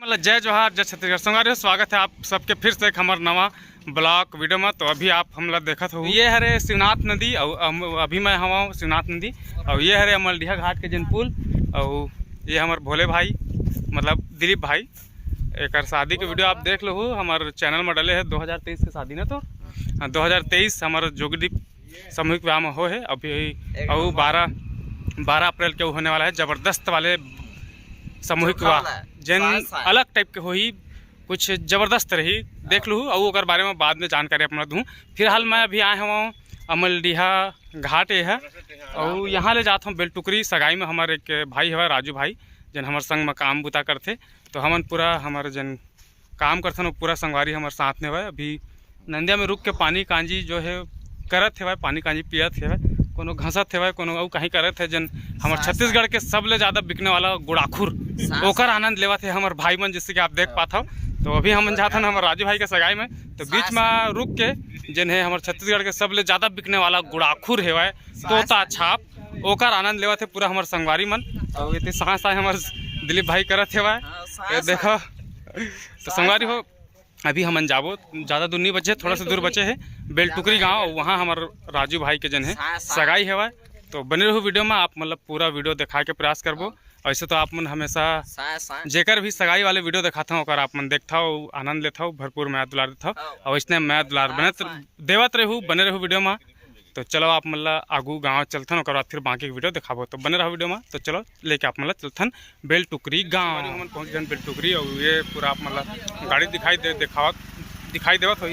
मतलब जय जोहार जय छत्तीसगढ़ संगवारी हो, स्वागत है आप सबके फिर से एक हमार नवा ब्लॉग वीडियो में। तो अभी आप हमला देखत हो, ये हरे शिवनाथ नदी और अभी मैं हवा शिवनाथ नदी और ये हरे अमलडीहा घाट के जन पुल और ये हमारे भोले भाई मतलब दिलीप भाई एक शादी के वीडियो आप देख लो हमारे चैनल में डले है। 2023 के शादी ना तो 2023 हमारे जोगदीप सामूहिक विवाह में हो है अभी और 12 अप्रैल के होने वाला है। ज़बरदस्त वाले सामूहिक विवाह जन अलग टाइप के हो ही कुछ ज़बरदस्त रही देख लूँ और ओकर बारे में बाद में जानकारी अपना दूँ। फिलहाल मैं अभी आए हूँ अमलडीहा घाट है और यहाँ ले जाता हूँ बेलटुकरी सगाई में। हमारे एक भाई है राजू भाई जन हमारे संग में काम बुता करते तो हमन पूरा हमारे जन काम करते पूरा संगवारी हमारे साथ में हुआ। अभी नंदिया में रुक के पानी कांजी जो है करत है, पानी कांजी पियत है, कोनो घसत है, कोनो और कहीं करत है। जन हमारे छत्तीसगढ़ के सबले ज़्यादा बिकने वाला गुड़ाखुर ओकर आनंद लेवत है हमारे भाई मन, जिससे कि आप देख पाता हो। तो अभी हम जाते हैं हमारे राजू भाई के सगाई में, तो बीच में रुक के जिन है हमारे छत्तीसगढ़ के सबले ज़्यादा बिकने वाला गुड़ाखुर है तोता छाप ओकर आनंद लेवत है पूरा हमारे संगवारी मन। और इतनी साँस हमारे दिलीप भाई करत है ये देखो। तो संगवारी हो अभी हम जाबो, ज़्यादा दूर नहीं बचे, थोड़ा सा दूर बचे है बेलटुकरी गांव, वहाँ हमारे राजू भाई के जन है सगाई है। तो बने रहो वीडियो में, आप मतलब पूरा वीडियो दिखा के प्रयास करबो। ऐसे तो आप मन हमेशा जेकर भी सगाई वाले वीडियो दिखाता हूँ और आप मन देखता हो आनंद लेता हो, भरपूर मैं दुलार देता हूँ और इसने मैं दुलार बने देवत रहूँ। बने रहो वीडियो में। तो चलो आप मतलब आगू गाँव चलथन और फिर बाकी वीडियो दिखाबो। तो बने रहो वीडियो में। तो चलो लेके आप मतलब चलथन बेलटुकरी गाँव। हम पहुँच गए बेलटुकरी और ये पूरा आप मतलब गाड़ी दिखाई देवत हो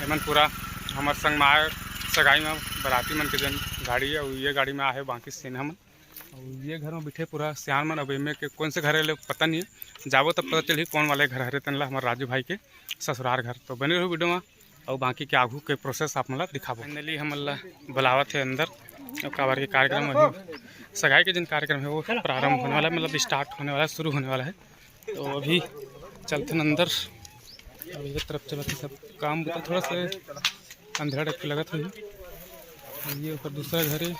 मन पूरा हमारे संग में आए सगाई में बराती मन के जन गाड़ी है और ये गाड़ी में आए बाकी सीन हम और ये घर में बैठे पूरा सियान मन। अब इनमें के कौन से घर है पता नहीं है, जाबो तब पता चली कौन वाले घर हरे तनला हमारे राजू भाई के ससुराल घर। तो बने रहो वीडियो में और बाकी के आगू के प्रोसेस आप मतलब दिखाबो। फाइनली हम बुलावत है अंदर और काबर के कार्यक्रम अभी सगाई के जिन कार्यक्रम है वो प्रारंभ होने वाला है, मतलब स्टार्ट होने वाला है, शुरू होने वाला है। तो अभी चलते हैं अंदर और ये तरफ चलते सब काम बुता थोड़ा सा अंधेरा टाइप की लगत हुई। ये ऊपर दूसरा घर है,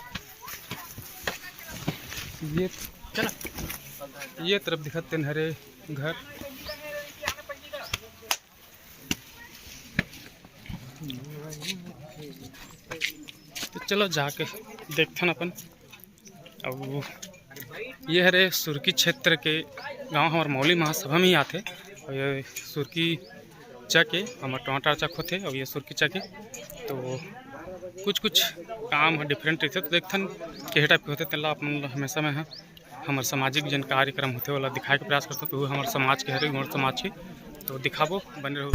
ये तरफ दिखते हैं हरे घर। तो चलो जाके देखते हैं अपन। और ये हरे सुरकी क्षेत्र के गांव हमारे मौली महासभा में ही आते और ये सुरकी चक है हमारे टमाटर चक होते और ये सुरकी चक है। तो कुछ काम डिफरेंट रहते तो देखथन के टाइप के होते तेला अपन हमेशा में है हमारे सामाजिक जन कार्यक्रम होते वाला दिखाए के प्रयास करते। तो हमारे समाज के हरे हमारे समाज के तो दिखाबो। बने रहो।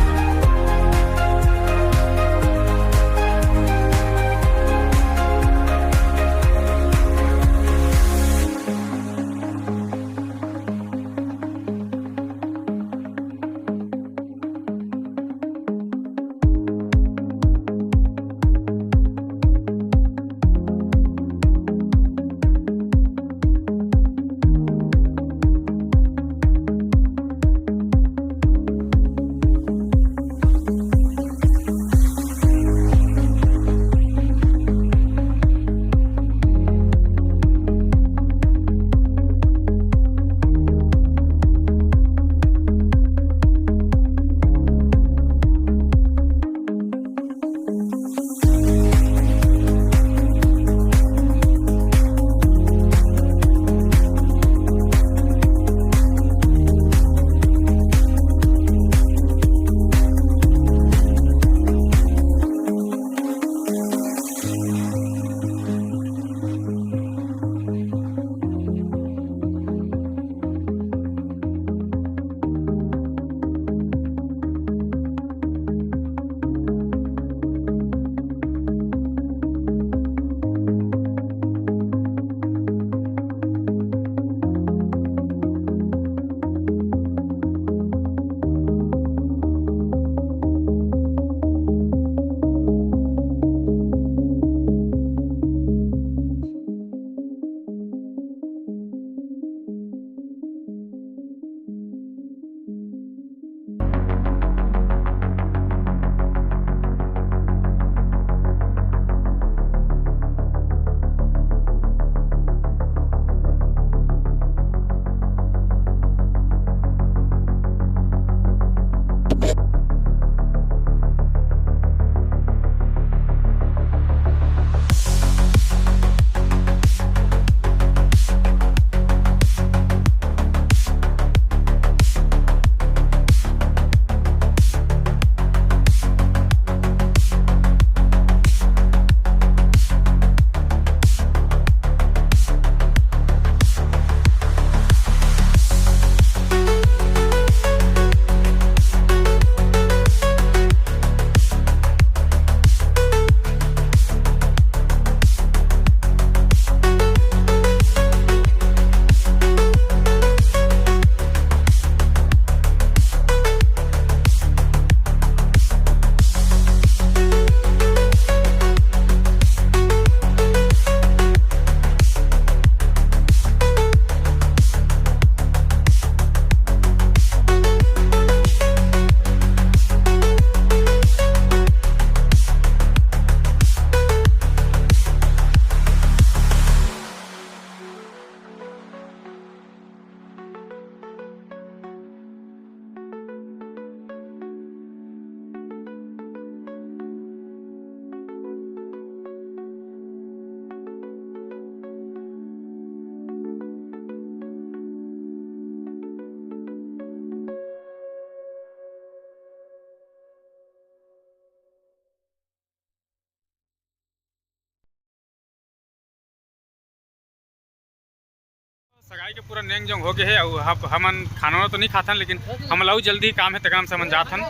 सगाई के पूरा नेंग जोंग हो गए है और हमन खाना तो नहीं खाथन, लेकिन हम लाऊ जल्दी काम है तो काम से हमन जाथन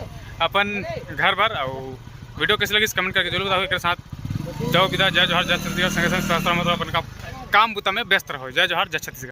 अपन घर भर। और वीडियो कैसे लगी कमेंट करके जरूर बताओ। एक साथ जय विदा, जय जोहर, जय छत्तीसगढ़, संगे संग सहस्त्र मतलब अपन काम बुता में व्यस्त रहो। जय जोहर, जय छत्तीसगढ़।